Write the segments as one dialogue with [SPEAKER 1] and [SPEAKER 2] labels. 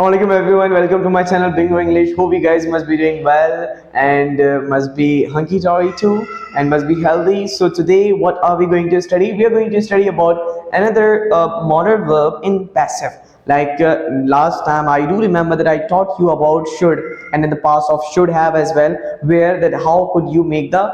[SPEAKER 1] Assalamualaikum everyone, welcome to my channel Bingo English. Hope you guys must be doing well and must be hunky-dory too and must be healthy. So today what are we going to study? We are going to study about another modal verb in passive. Like last time I do remember that I taught you about should and in the past of should have as well, where that how could you make the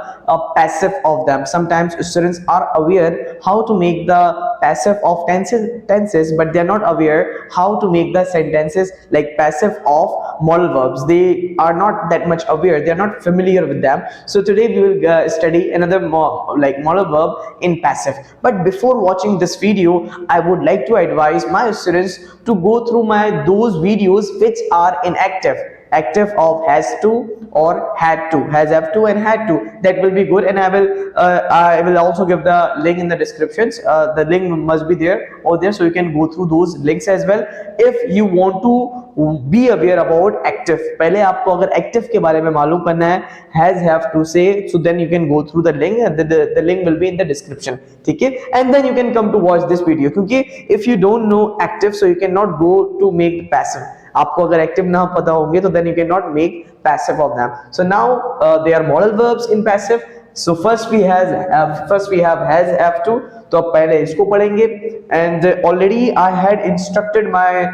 [SPEAKER 1] passive of them. Sometimes students are aware how to make the passive of tenses, but they are not aware how to make the sentences like passive of modal verbs. They are not that much aware, they are not familiar with them. So today we will study another modal verb in passive. But before watching this video, I would like to advise my students to go through those videos which are in active of has to or had to, has have to and had to. That will be good, and I will also give the link in the descriptions. The link must be there over there, so you can go through those links as well if you want to be aware about active. पहले आपको अगर active के बारे में मालूम करना है has have to say, so then you can go through the link and the link will be in the description. ठीक है, and then you can come to watch this video क्योंकि if you don't know active, so you cannot go to make passive. आपको अगर active ना पता होंगे तो then you cannot make passive of them. So now they are modal verbs in passive. So first we have has have to. तो अब पहले इसको पढ़ेंगे. And already I had instructed my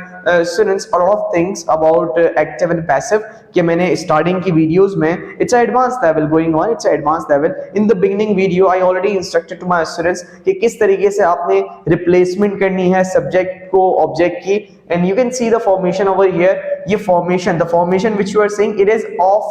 [SPEAKER 1] students a lot of things about active and passive कि मैंने starting की videos में it's an advanced level going on, it's an advanced level. In the beginning video I already instructed to my students कि किस तरीके से आपने replacement करनी है subject को object की. And you can see the formation over here. ये the formation which you are seeing, it is of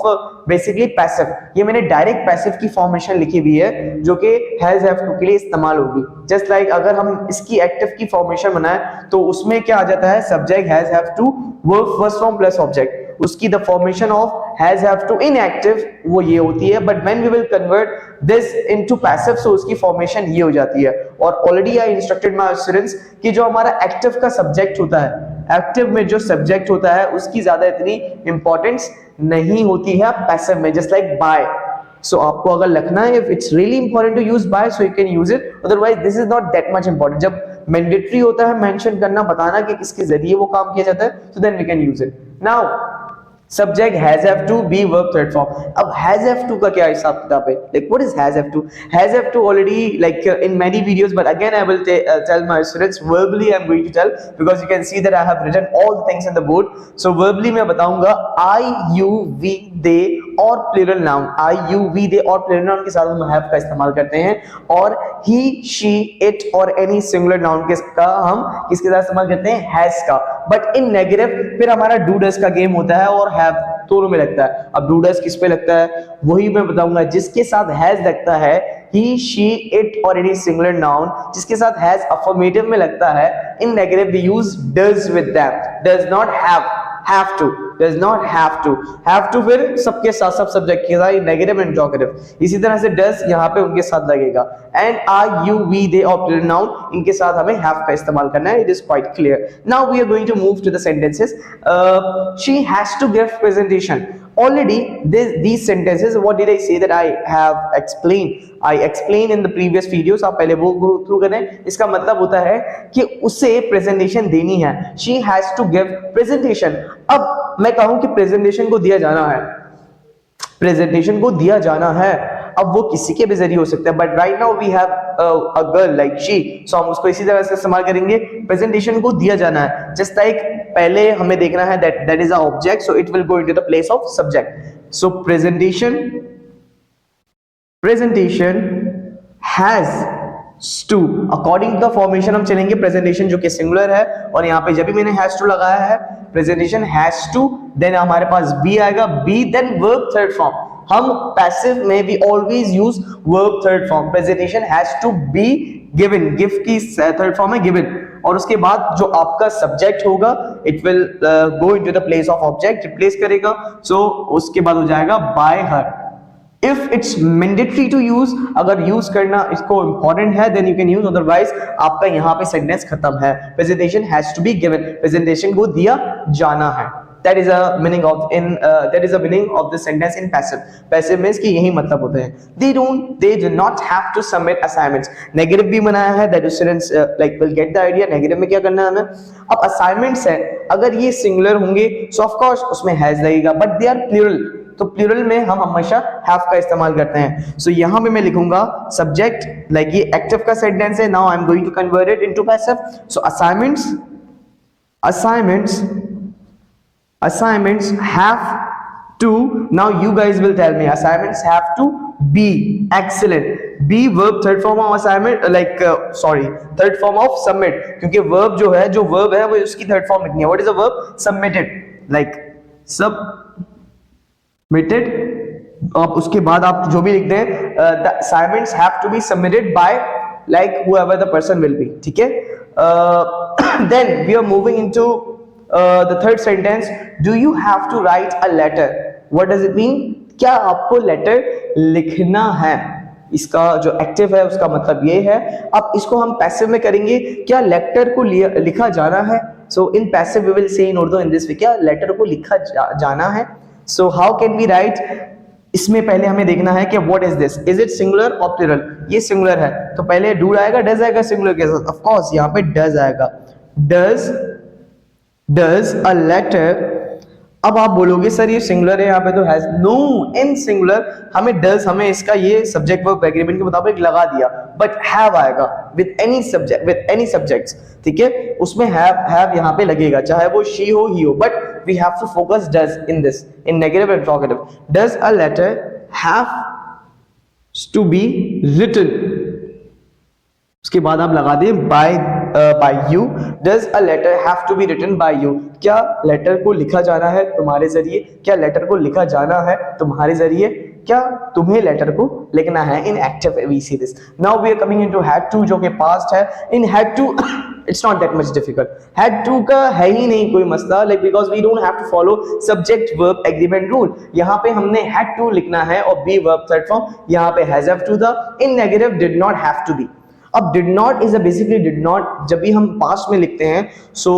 [SPEAKER 1] basically passive. ये मैंने direct passive की formation लिखी हुई है जो कि has have to के लिए इस्तेमाल होगी. Just like अगर हम इसकी active की formation बनाए तो उसमें क्या आ जाता है, subject has have to verb first form plus object. उसकी the formation of has have to in active वो ये होती है, but when we will convert this into passive, so उसकी formation ये हो जाती है. और already I instructed my students कि जो हमारा active का subject होता है, एक्टिव में जो सब्जेक्ट होता है उसकी ज्यादा इतनी इंपॉर्टेंस नहीं होती है पैसिव में, जस्ट लाइक बाय. सो आपको अगर लिखना है if it's really important to use by, so you can use it, otherwise this is not that much important. जब मैंडेटरी होता है मेंशन करना, बताना कि किसके जरिए वो काम किया जाता है, so then we can use it. Now subject has have to be verb third form. अब has have to का क्या हिसाब किताब है, like what is has have to? Has have to already like in many videos, but again I will tell my students verbally. I'm going to tell because you can see that I have written all the things on the board. So verbally मैं बताऊंगा I, you, we, they और plural noun. I, you, we, they और plural noun के साथ हम have का इस्तेमाल करते हैं, और he, she, it और any singular noun का हम किसके साथ इस्तेमाल करते हैं, has का. बट इन नेगेटिव फिर हमारा डू डज का गेम होता है और हैव दोनों में लगता है. अब डू डज किस पे लगता है वही मैं बताऊंगा. जिसके साथ हैज लगता है he, she, it और any singular noun, जिसके साथ हैज अफर्मेटिव में लगता है, इन negative we use does with them. Does not have to, does not have to फिर सबके साथ सब सब्जेक्ट के साथ नेगेटिव एंड इंटरोगेटिव. इसी तरह से does यहाँ पे उनके साथ लगेगा, and I, you, we, they और plural noun इनके साथ हमें have का इस्तेमाल करना है. It is quite clear. Now we are going to move to the sentences. She has to give presentation. Already these sentences, what did I say that I have explained? I explained in the previous videos. आप पहले वो go through करें. इसका मतलब होता है कि उसे presentation देनी है. She has to give presentation. अब मैं कहूँ कि presentation को दिया जाना है, presentation को दिया जाना है, अब वो किसी के भी जरिए हो सकता है, but right now we have a girl like she, so हम उसको इसी तरह से इस्तेमाल करेंगे. प्रेजेंटेशन को दिया जाना है, जस्ट लाइक पहले हमें देखना है that is a object, so it will go into the place of subject. So presentation has to, according to the formation हम चलेंगे. प्रेजेंटेशन जो कि सिंगुलर है और यहाँ पे जब भी मैंने हैज टू लगाया है, प्रेजेंटेशन हैज टू, देन हमारे पास बी आएगा, be then verb third form. हम पैसिव में भी always use verb third form. Presentation has to be given, give की थर्ड फॉर्म है गिवन, और उसके बाद जो आपका सब्जेक्ट होगा it will go into the place of object, replace करेगा. सो उसके बाद हो जाएगा by her. If it's mandatory to use, अगर यूज करना इसको इंपॉर्टेंट है then you can use, otherwise आपका यहाँ पे सेंटेंस खत्म है. Presentation has to be given, presentation को दिया जाना है. That is a meaning of in that is a meaning of the sentence in passive. Passive means कि यही मतलब होते हैं. They do not have to submit assignments. Negative भी बनाया है, that students like will get the idea. Negative में क्या करना है हमें. अब असाइनमेंट्स है, अगर ये सिंगुलर होंगे सो ऑफ कोर्स उसमें हैज लगेगा, बट दे आर प्लूरल, तो प्लूरल में हम हमेशा हैव का इस्तेमाल करते हैं. सो यहां पे मैं लिखूंगा सब्जेक्ट, लाइक ये एक्टिव का सेंटेंस है. Now I am going to convert it into passive. So assignments have to, now you guys will tell me, assignments have to be. Excellent. be verb third form of assignment, third form of submit, क्योंकि verb जो verb है वो उसकी third form लिखनी है. what is the verb? Submitted, like submitted. आप उसके बाद आप जो भी लिख दें, the assignments have to be submitted by like whoever the person will be. ठीक है. Then we are moving into the third sentence. Do you have to write a letter? What does it mean? क्या आपको letter लिखना है? इसका जो active है उसका मतलब ये है. अब इसको हम पैसिव में करेंगे. क्या लेटर को लिखा जाना है? So in passive we will say in Urdu in this way, क्या लेटर को लिखा जाना है. So how can we write? इसमें पहले हमें देखना है कि what is this? Is it singular or plural? ये सिंगुलर है तो पहले do आएगा, does आएगा सिंगुलर के साथ. Of course यहाँ पे does आएगा. Does a letter. अब आप बोलोगे सर ये सिंगुलर है यहाँ पे तो हैज. नो, इन सिंगुलर हमें डज, हमें इसका ये सब्जेक्ट वर्ब एग्रीमेंट के मुताबिक लगा दिया, बट हैव आएगा with any subject, with any subjects. ठीक है, उसमें हैव यहाँ पे लगेगा, चाहे वो शी हो ही हो, but we have to focus does in this, in negative interrogative. Does a letter have to be written, उसके बाद आप लगा दें by you. Does a letter have to be written by you? क्या letter को लिखा जाना है तुम्हारे जरिए? क्या लेटर को लिखा जाना है तुम्हारे जरिए? क्या तुम्हें लेटर को लिखना है? In active we see this. Now we are coming into had to, जो कि past है. In had to it's not that much difficult. had to का है ही नहीं कोई मसला, like because we don't have to follow subject verb agreement rule. यहाँ पे हमने had to लिखना है और be verb third form. यहाँ पे has have to था. In negative did not have to be. अब did not is a basically did not. जब भी हम पास्ट में लिखते हैं सो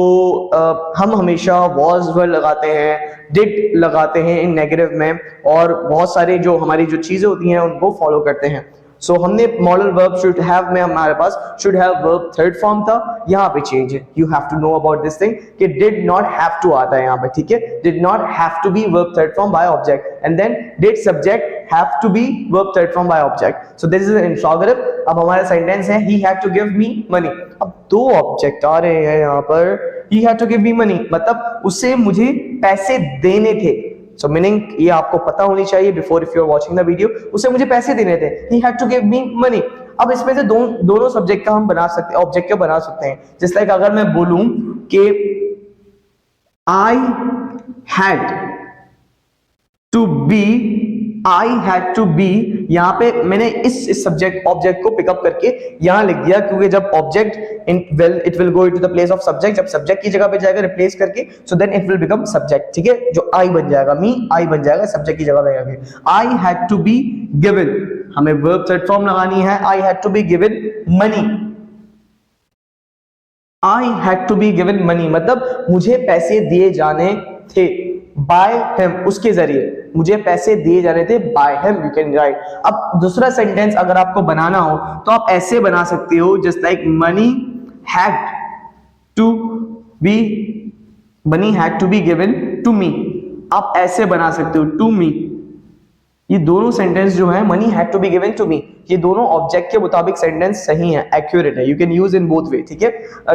[SPEAKER 1] हम हमेशा was were लगाते हैं, did लगाते हैं इन नेगेटिव में, और बहुत सारे जो हमारी जो चीजें होती हैं उनको फॉलो करते हैं. सो हमने मॉडल वर्ब शुड हैव में हमारे पास should have verb third form था, यहाँ पे चेंज है. You have to know about this thing कि डिड नॉट हैव टू आता है यहाँ पे. ठीक है, did not have to be verb third form by object, and then did subject have to be verb third form by object. So this is an interrogative. अब हमारा sentence है he had to give me money. अब दो object आ रहे हैं यहाँ पर. he had to give me money मतलब उसे मुझे पैसे देने थे. So meaning ये आपको पता होनी चाहिए before if you are watching the video. उसे मुझे पैसे देने थे. he had to give me money. अब इसमें से दोनों सब्जेक्ट का हम बना सकते हैं, ऑब्जेक्ट का बना सकते हैं. जस्ट लाइक अगर मैं बोलूं कि I had to be, यहाँ पे मैंने इस सब्जेक्ट ऑब्जेक्ट को पिकअप करके यहाँ लिख दिया, क्योंकि जब object it will go into the place of subject, जब सब्जेक्ट की जगह पे जाएगा रिप्लेस करके, so then it will become subject. ठीक है, जो आई बन जाएगा, मी आई बन जाएगा सब्जेक्ट की जगह पे जाके. I had to be given, हमें वर्ब थर्ड फॉर्म लगानी है. I had to be given money. I had to be given money मतलब मुझे पैसे दिए जाने थे. बाय हिम, उसके जरिए मुझे पैसे दिए जाने थे. By him you can write. अब दूसरा सेंटेंस अगर आपको बनाना हो तो आप ऐसे बना सकते हो, just like money had to be given to me. आप ऐसे बना सकते हो, टू मी. ये दोनों सेंटेंस जो है money had to be given to me, ये दोनों ऑब्जेक्ट के मुताबिक सेंटेंस सही है, एक्यूरेट है. You can use in both way. ठीक है,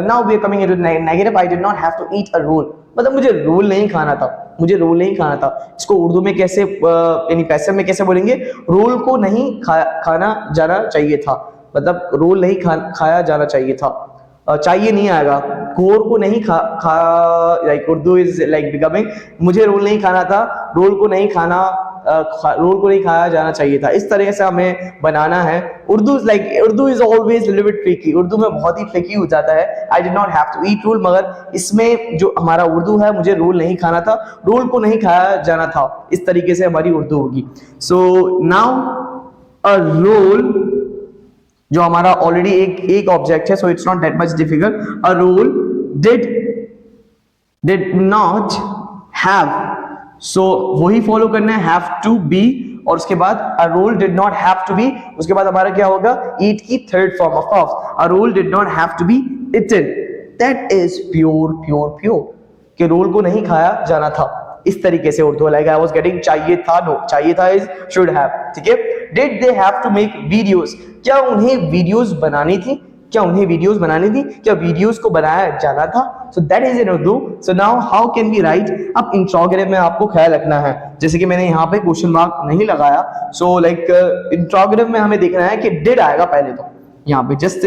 [SPEAKER 1] now we are coming into negative. I did not have to eat a roll मतलब मुझे रोल नहीं खाना था, मुझे रोल नहीं खाना था. इसको उर्दू में कैसे यानी पैसिव में कैसे बोलेंगे? रोल को नहीं खाना जाना चाहिए था, मतलब रोल नहीं खाया जाना चाहिए था. चाहिए नहीं आएगा, कोर को नहीं like Urdu is like becoming, मुझे रोल नहीं खाना था, रोल को नहीं खाया जाना चाहिए था. इस तरह से हमें बनाना है. Urdu is always little bit tricky. Urdu में बहुत ही ट्रिकी हो जाता है. I did not have to eat roll, मगर इसमें जो हमारा उर्दू है, मुझे रोल नहीं खाना था, रोल को नहीं खाया जाना था. इस तरीके से हमारी उर्दू होगी. सो नाउ अ रोल जो हमारा ऑलरेडी एक ऑब्जेक्ट है, so it's not that much difficult. A roll did not have, so वही फॉलो करना है, have to be, और उसके बाद a role did not have to be, उसके बाद हमारा क्या होगा, eat की थर्ड form of cough, a role did not have to be eaten, that is pure कि रोल को नहीं खाया जाना था, इस तरीके से Urdu, like I was getting चाहिए था, नो चाहिए था इज शुड हैव, ठीक है। Did they have to make videos, क्या उन्हें वीडियोस बनानी थी, क्या उन्हें वीडियोस बनानी थी, क्या वीडियोस को बनाया जाना था, so that is in Urdu. So now how can we write, अब इंट्रोगेटिव में आपको ख्याल रखना है, जैसे कि मैंने यहाँ पे क्वेश्चन मार्क नहीं लगाया, सो लाइक इंट्रोगेटिव में हमें देखना है कि डिड आएगा पहले, तो यहाँ पे जस्ट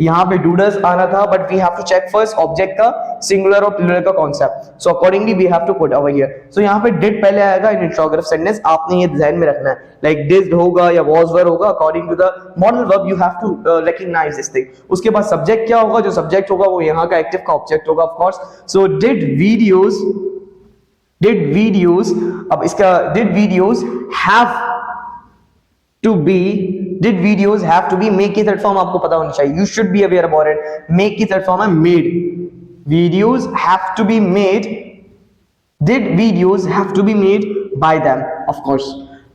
[SPEAKER 1] यहाँ पे डूडस आना था, but we have to check first object का सिंगुलर और प्लूरल का concept, so accordingly we have to put over here. So यहाँ पे डिड पहले आएगा इन इंट्रोगेटिव सेंटेंस, आपने ये ध्यान में रखना है, लाइक डिड होगा या वाज वर होगा, according to the modal verb you have to recognise this thing. उसके बाद सब्जेक्ट क्या होगा, जो सब्जेक्ट होगा वो यहाँ का एक्टिव का ऑब्जेक्ट होगा of course. So did videos, अब इसका did videos have to be, did videos have to be, make की थर्ड फॉर्म आपको पता होनी चाहिए, you should be aware about it, make की थर्ड फॉर्म है made, videos have to be made, did videos have to be made by them, of course,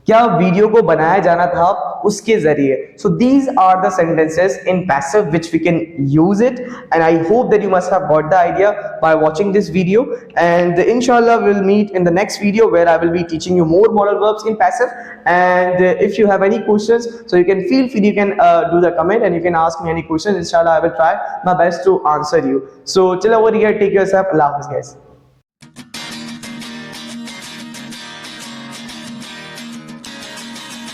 [SPEAKER 1] क्या वीडियो को बनाया जाना था उसके जरिए। So these are the sentences in passive which we can use it, and I hope that you must have got the idea by watching this video, and इंशाल्लाह we will meet in the next video where I will be teaching you more modal verbs in passive, and if you have any questions, so you can feel free, you can do the comment and you can ask me any questions. Inshallah I will try my best to answer you. So till over here, take yourself, Allah Hafiz guys.